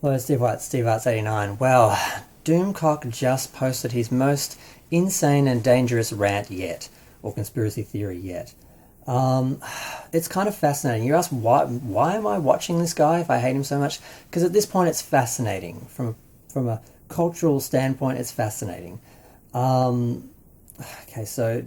Hello, Steve White, Steve Arts 89. Well, Doomcock just posted his most insane and dangerous rant yet, or conspiracy theory yet. Um, it's kind of fascinating. You ask why am I watching this guy if I hate him so much? Because at this point it's fascinating. From a cultural standpoint, it's fascinating. Um, okay, so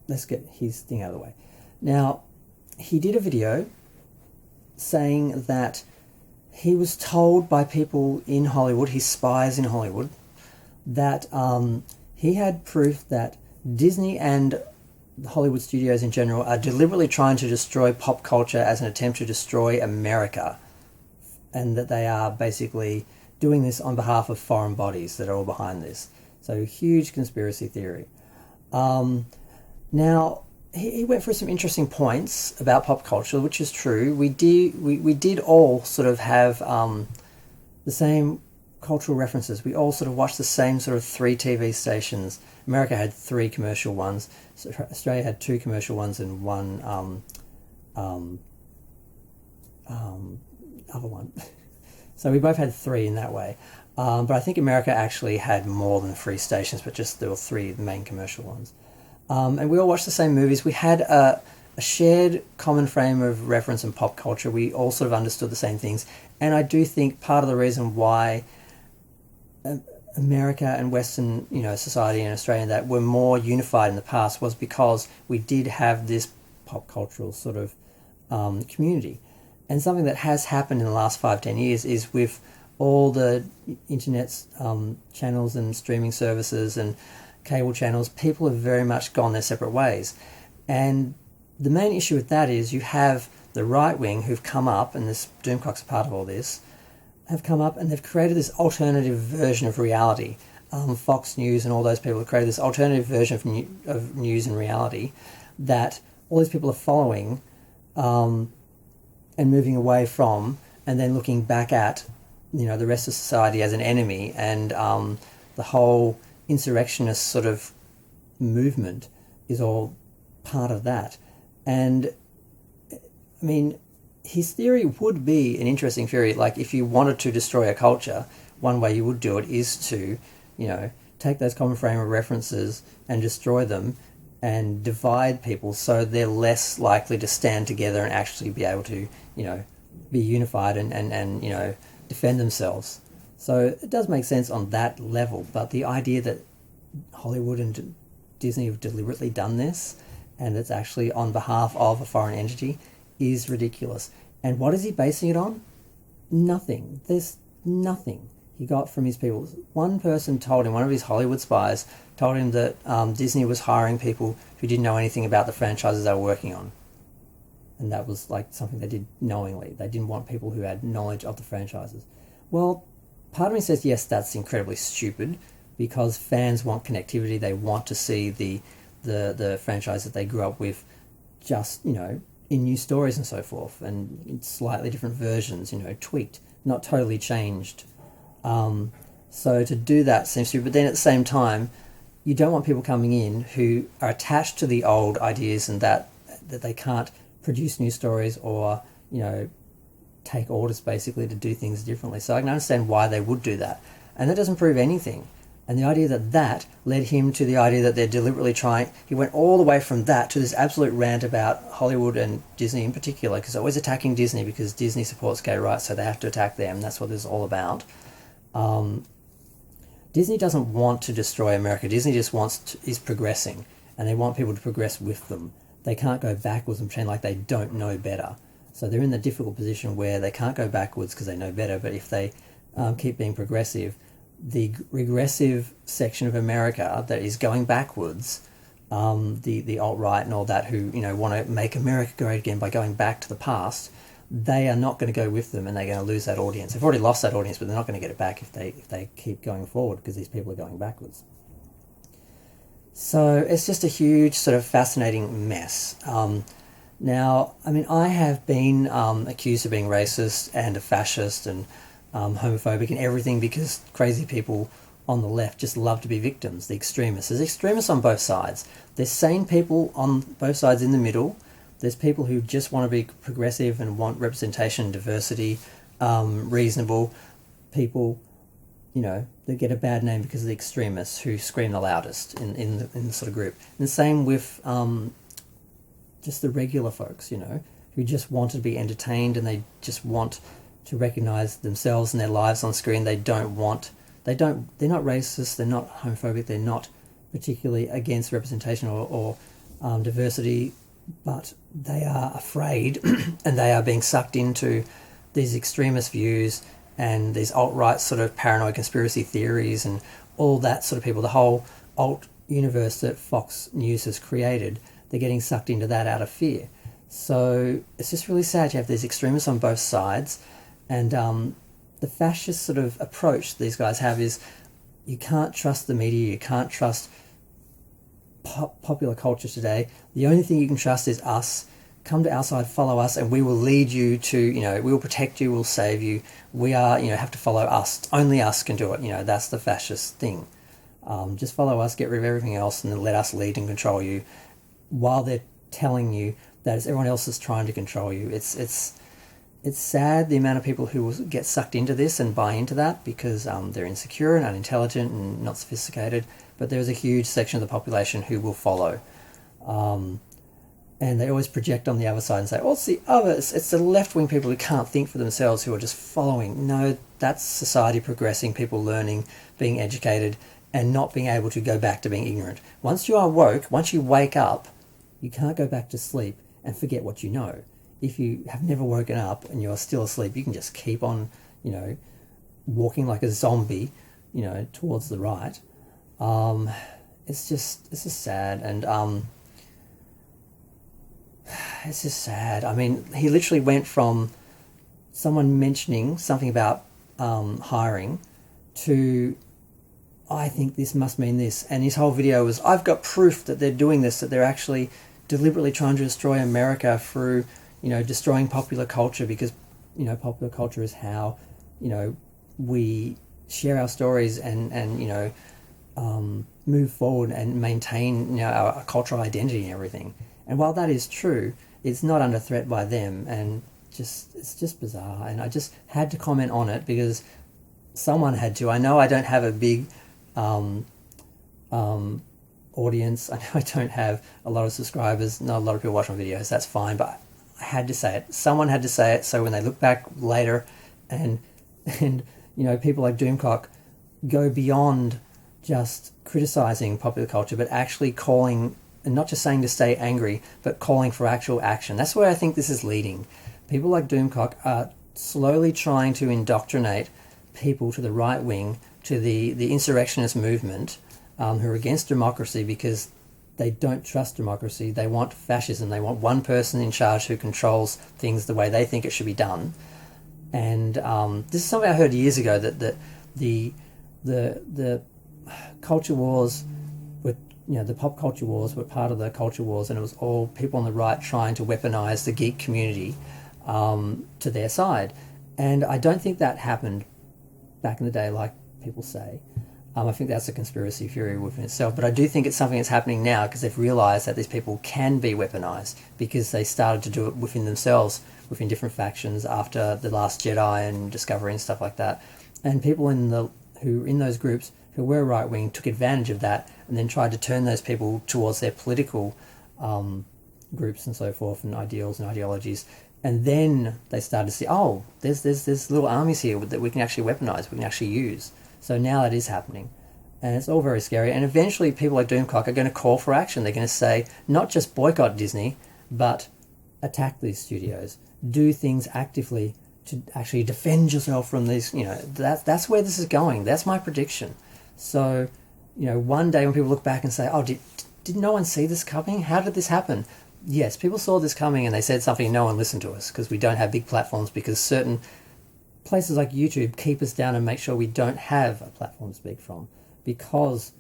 let's get his thing out of the way. Now, he did a video saying that he was told by people in Hollywood, his spies in Hollywood, that he had proof that Disney and the Hollywood studios in general are deliberately trying to destroy pop culture as an attempt to destroy America, and that they are basically doing this on behalf of foreign bodies that are all behind this. So huge conspiracy theory. Um, Now, he went through some interesting points about pop culture, which is true. We did all sort of have the same cultural references. We all sort of watched the same sort of three TV stations. America had three commercial ones. So Australia had two commercial ones and one um, other one. So we both had three in that way. But I think America actually had more than three stations, but just there were three main commercial ones. And we all watched the same movies. We had a shared common frame of reference in pop culture. We all sort of understood the same things. And I do think part of the reason why America and Western, society and Australia that were more unified in the past was because we did have this pop cultural sort of community. And something that has happened in the last 5-10 years is with all the internet's channels and streaming services and cable channels, people have very much gone their separate ways. And the main issue with that is you have the right wing who've come up, and this Doomcocks are part of all this, have come up and they've created this alternative version of reality. Fox News and all those people have created this alternative version of news and reality that all these people are following and moving away from, and then looking back at, the rest of society as an enemy, and the whole insurrectionist sort of movement is all part of that. And I mean, his theory would be an interesting theory. Like, if you wanted to destroy a culture, one way you would do it is to, take those common frame of references and destroy them and divide people so they're less likely to stand together and actually be able to, be unified and defend themselves. So it does make sense on that level, but the idea that Hollywood and Disney have deliberately done this and it's actually on behalf of a foreign entity is ridiculous. And what is he basing it on? Nothing. There's nothing he got from his people. One person told him, one of his Hollywood spies told him that Disney was hiring people who didn't know anything about the franchises they were working on. And that was like something they did knowingly. They didn't want people who had knowledge of the franchises. Well, part of me says, yes, that's incredibly stupid, because fans want connectivity. They want to see the franchise that they grew up with just, in new stories and so forth, and in slightly different versions, tweaked, not totally changed. So to do that seems to, but then at the same time, you don't want people coming in who are attached to the old ideas and that they can't produce new stories or, take orders basically to do things differently. So I can understand why they would do that. And that doesn't prove anything. And the idea that led him to the idea that they're deliberately trying, he went all the way from that to this absolute rant about Hollywood and Disney in particular, because they're always attacking Disney because Disney supports gay rights, so they have to attack them. That's what this is all about. Disney doesn't want to destroy America. Disney just is progressing, and they want people to progress with them. They can't go backwards and pretend like they don't know better. So they're in the difficult position where they can't go backwards because they know better, but if they keep being progressive, the regressive section of America that is going backwards, the alt-right and all that who, want to make America great again by going back to the past, they are not going to go with them, and they're going to lose that audience. They've already lost that audience, but they're not going to get it back if they keep going forward, because these people are going backwards. So it's just a huge sort of fascinating mess. Now, I mean, I have been accused of being racist and a fascist and homophobic and everything because crazy people on the left just love to be victims, the extremists. There's extremists on both sides. There's sane people on both sides in the middle. There's people who just want to be progressive and want representation and diversity, reasonable. people, they get a bad name because of the extremists who scream the loudest in the sort of group. And the same with just the regular folks, who just want to be entertained and they just want to recognize themselves and their lives on screen. They're not racist, they're not homophobic, they're not particularly against representation or diversity, but they are afraid and they are being sucked into these extremist views and these alt-right sort of paranoid conspiracy theories and all that sort of people, the whole alt universe that Fox News has created. They're getting sucked into that out of fear. So it's just really sad you have these extremists on both sides. And the fascist sort of approach these guys have is you can't trust the media, you can't trust popular culture today. The only thing you can trust is us. Come to our side, follow us, and we will lead you to, we will protect you, we'll save you. We are, have to follow us. Only us can do it. That's the fascist thing. Just follow us, get rid of everything else, and then let us lead and control you, while they're telling you that everyone else is trying to control you. It's sad the amount of people who will get sucked into this and buy into that because they're insecure and unintelligent and not sophisticated. But there is a huge section of the population who will follow. And they always project on the other side and say, it's the others. It's the left-wing people who can't think for themselves who are just following. No, that's society progressing, people learning, being educated, and not being able to go back to being ignorant. Once you are woke, once you wake up, you can't go back to sleep and forget what you know. If you have never woken up and you're still asleep, you can just keep on, walking like a zombie, towards the right. It's just sad, and it's just sad. I mean, he literally went from someone mentioning something about hiring to, I think this must mean this. And his whole video was, I've got proof that they're doing this, that they're actually deliberately trying to destroy America through, destroying popular culture, because, popular culture is how, we share our stories and move forward and maintain, our cultural identity and everything. And while that is true, it's not under threat by them, and it's just bizarre. And I just had to comment on it because someone had to. I know I don't have a big audience. I know I don't have a lot of subscribers. Not a lot of people watch my videos. That's fine, but I had to say it. Someone had to say it. So when they look back later, and people like Doomcock go beyond just criticizing popular culture, but actually calling. And not just saying to stay angry, but calling for actual action. That's where I think this is leading. People like Doomcock are slowly trying to indoctrinate people to the right wing, to the insurrectionist movement, who are against democracy because they don't trust democracy. They want fascism. They want one person in charge who controls things the way they think it should be done. And this is something I heard years ago, that the culture wars were, the pop culture wars were part of the culture wars, and it was all people on the right trying to weaponize the geek community to their side. And I don't think that happened back in the day like people say. I think that's a conspiracy theory within itself, but I do think it's something that's happening now because they've realized that these people can be weaponized, because they started to do it within themselves, within different factions after The Last Jedi and Discovery and stuff like that. And people in those groups who were right-wing took advantage of that and then tried to turn those people towards their political groups and so forth, and ideals and ideologies. And then they started to see, there's little armies here that we can actually weaponize, we can actually use. So now it is happening. And it's all very scary. And eventually people like Doomcock are going to call for action. They're going to say, not just boycott Disney, but attack these studios. Do things actively to actually defend yourself from these, that's where this is going. That's my prediction. So, one day when people look back and say, did no one see this coming? How did this happen? Yes, people saw this coming and they said something, no one listened to us because we don't have big platforms, because certain places like YouTube keep us down and make sure we don't have a platform to speak from. Because,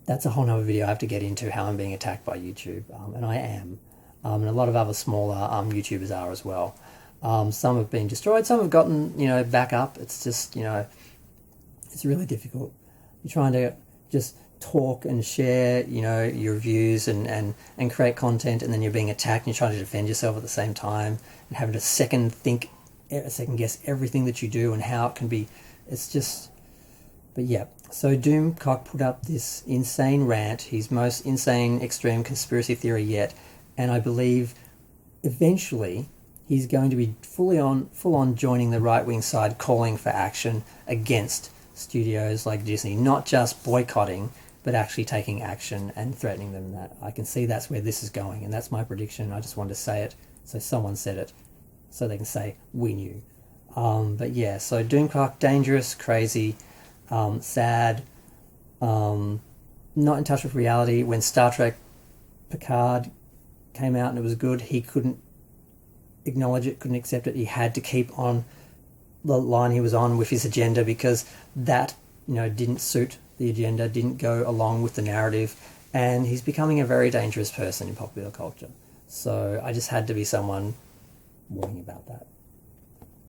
that's a whole nother video I have to get into, how I'm being attacked by YouTube, and I am. And a lot of other smaller YouTubers are as well. Some have been destroyed, some have gotten, back up. It's just, it's really difficult. You're trying to just talk and share, your views and create content, and then you're being attacked and you're trying to defend yourself at the same time, and having to second think second guess everything that you do and how it can be. It's just, but yeah. So Doomcock put up this insane rant, his most insane extreme conspiracy theory yet, and I believe eventually he's going to be full on joining the right wing side, calling for action against studios like Disney, not just boycotting, but actually taking action and threatening them. That I can see that's where this is going, and that's my prediction. I just wanted to say it so someone said it, so they can say we knew. But yeah, so Doomcock, dangerous, crazy, sad, not in touch with reality. When Star Trek Picard came out and it was good, he couldn't acknowledge it, couldn't accept it. He had to keep on the line he was on with his agenda because that, didn't suit the agenda, didn't go along with the narrative, and he's becoming a very dangerous person in popular culture. So I just had to be someone warning about that.